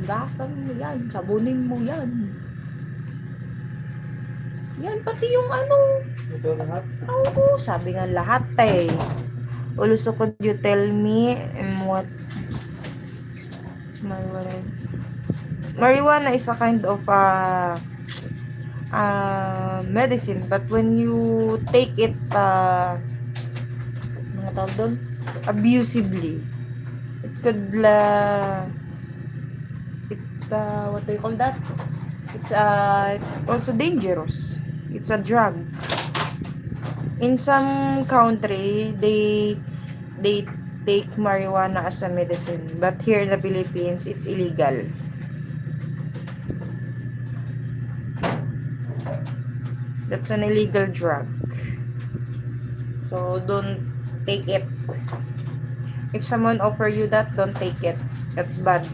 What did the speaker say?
Hugasan mo yan. Sabunin mo yan. Yan, pati yung ano. Ito lahat. Oo, sabi nga lahat eh. Also, could you tell me what marijuana is a kind of medicine, but when you take it mga tawag doon, abusively, it could what do you call that? It's also dangerous. It's a drug. In some country, they take marijuana as a medicine, but here in the Philippines, it's illegal. That's an illegal drug. So don't take it. If someone offer you that, don't take it. That's bad.